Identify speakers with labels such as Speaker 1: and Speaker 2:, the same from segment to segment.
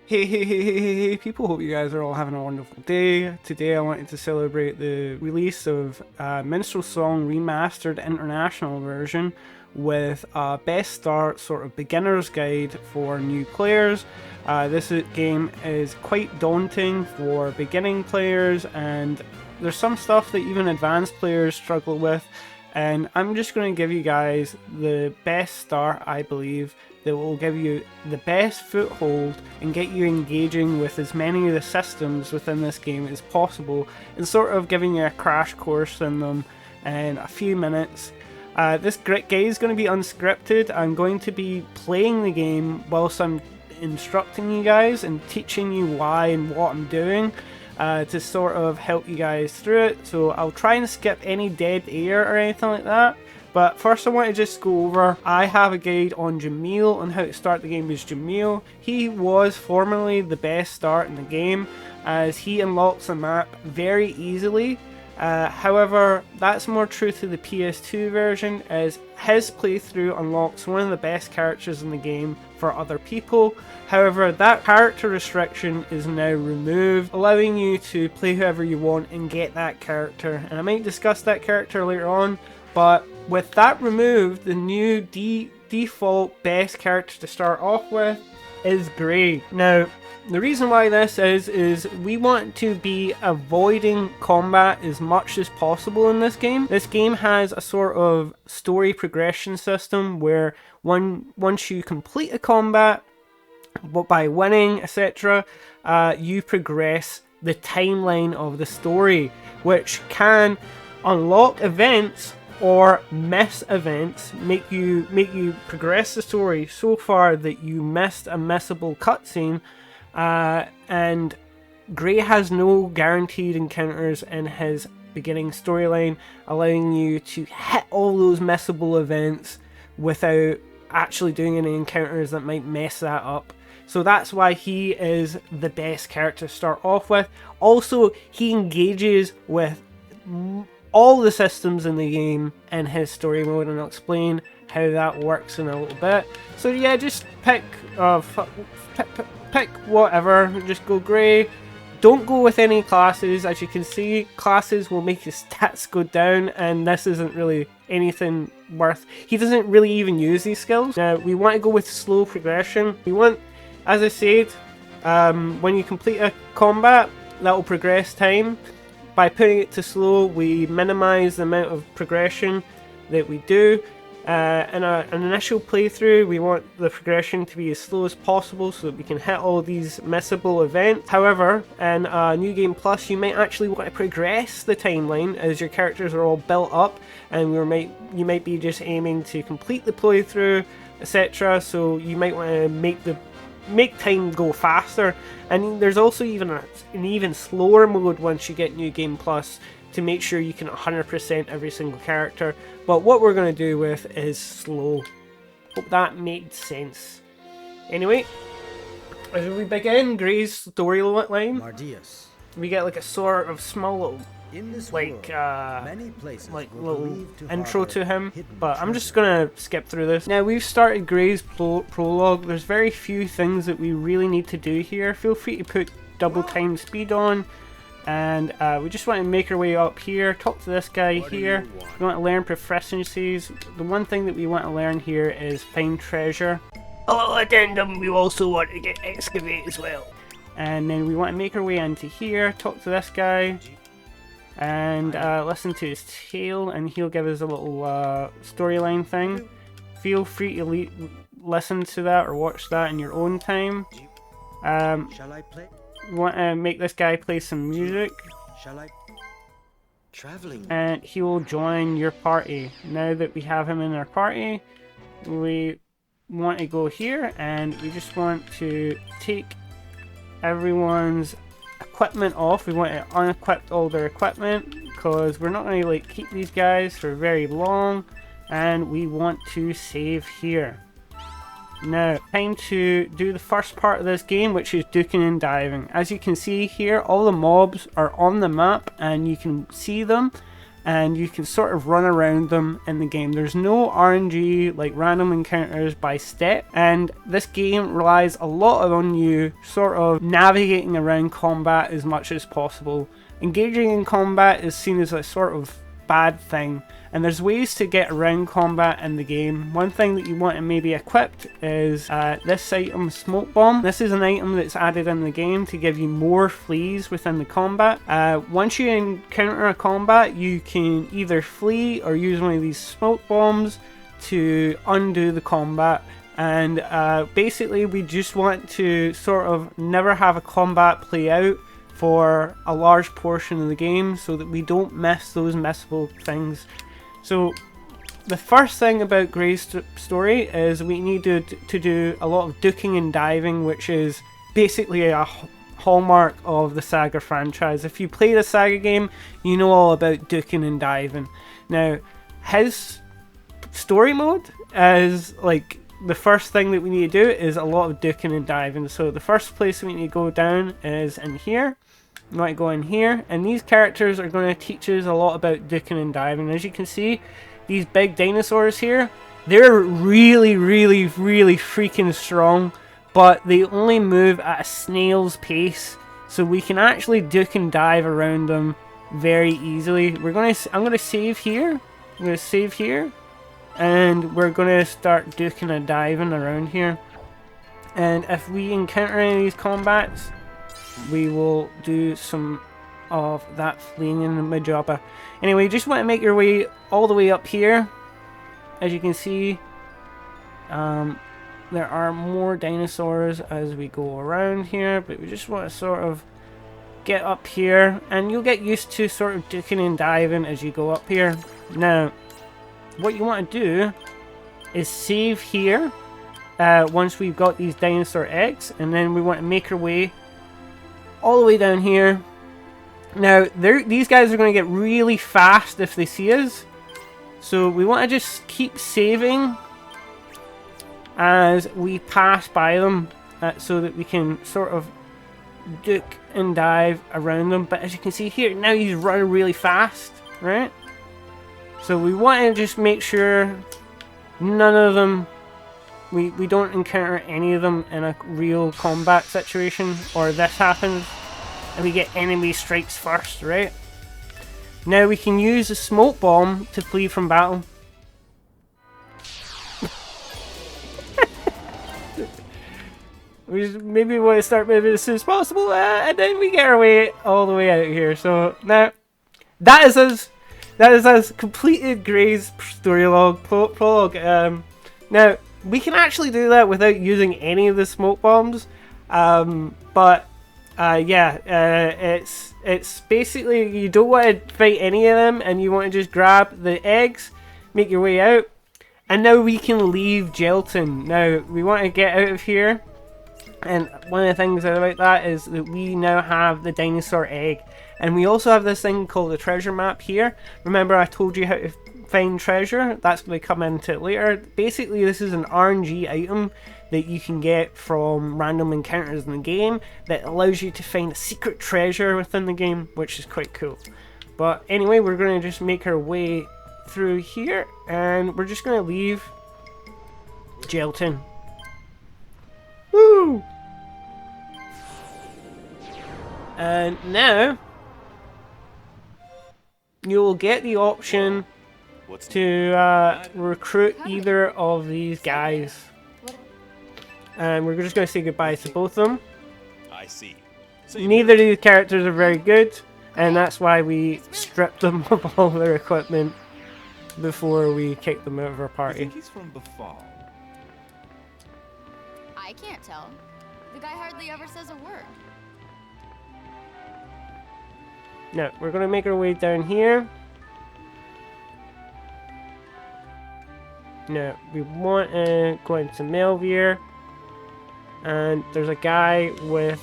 Speaker 1: Hey people, hope you guys are all having a wonderful day. Today I wanted to celebrate the release of Minstrel Song Remastered International version with a best start sort of beginner's guide for new players. This game is quite daunting for beginning players, and there's some stuff that even advanced players struggle with, and I'm just going to give you guys the best start, I believe, that will give you the best foothold and get you engaging with as many of the systems within this game as possible, and sort of giving you a crash course in them in a few minutes. This guide is going to be unscripted. I'm going to be playing the game whilst I'm instructing you guys and teaching you why and what I'm doing, to sort of help you guys through it. So I'll try and skip any dead air or anything like that. But first I want to just go over, I have a guide on Jamil on how to start the game as Jamil. He was formerly the best start in the game, as he unlocks a map very easily. However, that's more true to the PS2 version, as his playthrough unlocks one of the best characters in the game for other people. However, that character restriction is now removed, allowing you to play whoever you want and get that character. And I might discuss that character later on, but with that removed, the new default best character to start off with is Grey. Now, the reason why this is we want to be avoiding combat as much as possible in this game. This game has a sort of story progression system where once you complete a combat, by winning, etc., you progress the timeline of the story, which can unlock events or miss events, make you progress the story so far that you missed a missable cutscene. And Grey has no guaranteed encounters in his beginning storyline, allowing you to hit all those missable events without actually doing any encounters that might mess that up. So that's why he is the best character to start off with. Also, he engages with all the systems in the game in his story mode, and I'll explain how that works in a little bit. So yeah, just pick whatever, just go Grey. Don't go with any classes. As you can see, classes will make his stats go down, and this isn't really anything worth. He doesn't really even use these skills. Now, we want to go with slow progression. We want, as I said, when you complete a combat, that will progress time. By putting it to slow, we minimize the amount of progression that we do. In an initial playthrough, we want the progression to be as slow as possible so that we can hit all these missable events. However, in New Game Plus, you might actually want to progress the timeline as your characters are all built up, and you might be just aiming to complete the playthrough, etc. So you might want to make time go faster. And there's also even an even slower mode once you get New Game Plus, to make sure you can 100% every single character. But what we're going to do with is slow. Hope that made sense. Anyway, as we begin Grey's storyline, we get like a sort of small little little intro to him, but I'm just gonna skip through this. Now, we've started Grey's prologue. There's very few things that we really need to do here. Feel free to put double time speed on, and we just want to make our way up here, talk to this guy here. We want to learn proficiencies. The one thing that we want to learn here is find treasure. Oh, addendum, we also want to get excavate as well. And then we want to make our way into here, talk to this guy, and listen to his tale, and he'll give us a little storyline thing. Feel free to listen to that or watch that in your own time.
Speaker 2: Shall I play?
Speaker 1: We want to make this guy play some music.
Speaker 2: Shall I? Traveling.
Speaker 1: And he will join your party. Now that we have him in our party, we want to go here, and we just want to take everyone's equipment off. We want to unequip all their equipment, because we're not going to keep these guys for very long, and we want to save here. Now, time to do the first part of this game, which is duking and diving. As you can see here, all the mobs are on the map and you can see them, and you can sort of run around them in the game. There's no RNG, like random encounters by step, and this game relies a lot on you sort of navigating around combat as much as possible. Engaging in combat is seen as a sort of bad thing, and there's ways to get around combat in the game. One thing that you want to maybe equip is this item, Smoke Bomb. This is an item that's added in the game to give you more flees within the combat. Once you encounter a combat, you can either flee or use one of these smoke bombs to undo the combat. And basically we just want to sort of never have a combat play out for a large portion of the game so that we don't miss those missable things. So the first thing about Gray's story is we need to do a lot of ducking and diving, which is basically a hallmark of the Saga franchise. If you play the Saga game, you know all about ducking and diving. Now, his story mode is like the first thing that we need to do is a lot of ducking and diving. So the first place we need to go down is in here. You want to go in here, and these characters are going to teach us a lot about ducking and diving. As you can see, these big dinosaurs here, they're really freaking strong, but they only move at a snail's pace, so we can actually duck and dive around them very easily. I'm going to save here. I'm going to save here, and we're going to start ducking and diving around here. And if we encounter any of these combats, we will do some of that fleeing in the Majapa. Anyway, you just want to make your way all the way up here. As you can see, there are more dinosaurs as we go around here, but we just want to sort of get up here, and you'll get used to sort of ducking and diving as you go up here. Now, what you want to do is save here once we've got these dinosaur eggs, and then we want to make our way all the way down here. Now, these guys are going to get really fast if they see us, so we want to just keep saving as we pass by them so that we can sort of duck and dive around them. But as you can see here, now he's running really fast, right? So we want to just make sure none of them, we don't encounter any of them in a real combat situation, or this happens and we get enemy strikes first, right? Now we can use a smoke bomb to flee from battle. We just maybe want to start moving as soon as possible, and then we get our way all the way out of here. So now that is us completed Gray's story log prologue. Now we can actually do that without using any of the smoke bombs, but it's basically you don't want to fight any of them, and you want to just grab the eggs, make your way out, and now we can leave Gelton. Now we want to get out of here, and one of the things about that is that we now have the dinosaur egg, and we also have this thing called the treasure map here. Remember I told you how to find treasure? That's going to come into it later. Basically, this is an RNG item that you can get from random encounters in the game that allows you to find a secret treasure within the game, which is quite cool. But anyway, we're going to just make our way through here, and we're just going to leave Gelton. Woo! And now you will get the option to recruit either of these guys. And we're just going to say goodbye to both of them.
Speaker 3: I see.
Speaker 1: Neither of these characters are very good, and that's why we stripped them of all their equipment before we kicked them out of our
Speaker 3: I
Speaker 1: party.
Speaker 3: think he's from Befall.
Speaker 4: I can't tell. The guy hardly ever says a word.
Speaker 1: Now, we're going to make our way down here. Now, we want to go into Melvier. And there's a guy with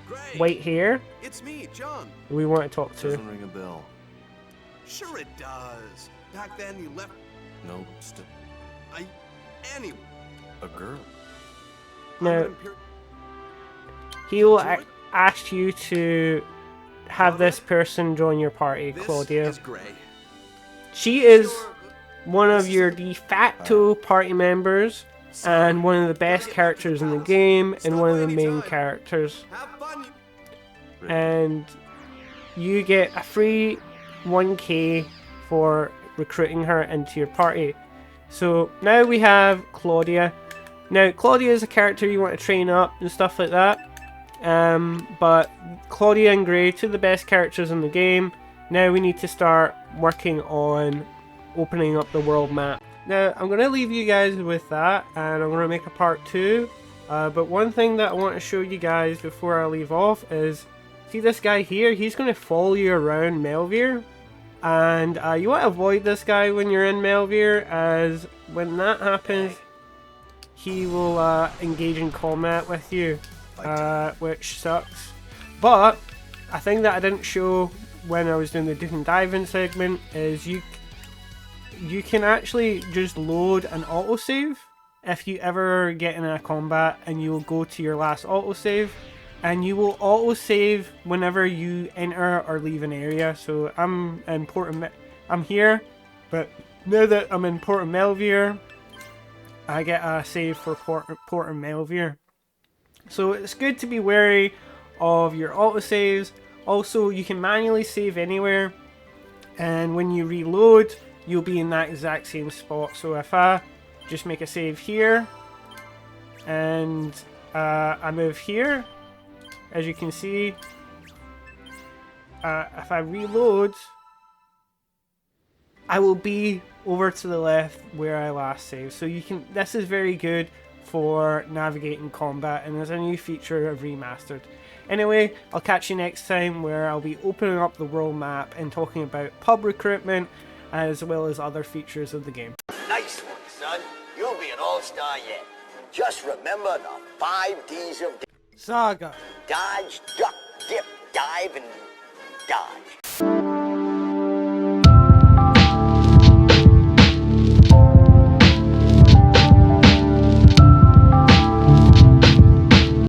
Speaker 2: Gray,
Speaker 1: white hair
Speaker 2: it's me, John.
Speaker 1: we want to talk to.
Speaker 2: Doesn't ring a bell. Sure it does. Back then you left.
Speaker 5: No,
Speaker 2: Anyway.
Speaker 5: a girl.
Speaker 1: Now, he will ask you to have this person join your party,
Speaker 2: This
Speaker 1: Claudia.
Speaker 2: is Gray.
Speaker 1: She is one of your de facto party members and one of the best characters in the game and one of the main characters.
Speaker 2: Have fun.
Speaker 1: And you get a free 1k for recruiting her into your party. So now we have Claudia. Now Claudia is a character you want to train up and stuff like that. But Claudia and Gray, two of the best characters in the game. Now we need to start working on opening up the world map. Now I'm going to leave you guys with that, and I'm going to make a part 2. But one thing that I want to show you guys before I leave off is, see this guy here? He's going to follow you around Melvir. And you want to avoid this guy when you're in Melvir, as when that happens, he will engage in combat with you, which sucks. But a thing that I didn't show when I was doing the Duke and Diving segment is you can actually just load an autosave if you ever get in a combat, and you'll go to your last autosave, and you will autosave whenever you enter or leave an area. So I'm in I'm here, but now that I'm in Port of Melvir, I get a save for Port of Melvir. So it's good to be wary of your autosaves. Also, you can manually save anywhere, and when you reload, you'll be in that exact same spot. So if I just make a save here, and I move here, as you can see, if I reload, I will be over to the left where I last saved. So you can. This is very good for navigating combat, and there's a new feature I've remastered. Anyway, I'll catch you next time, where I'll be opening up the world map and talking about pub recruitment as well as other features of the game.
Speaker 5: Nice one, son. You'll be an all-star yet. Just remember the 5 D's of
Speaker 1: Saga.
Speaker 5: dodge, duck, dip, dive, and dodge.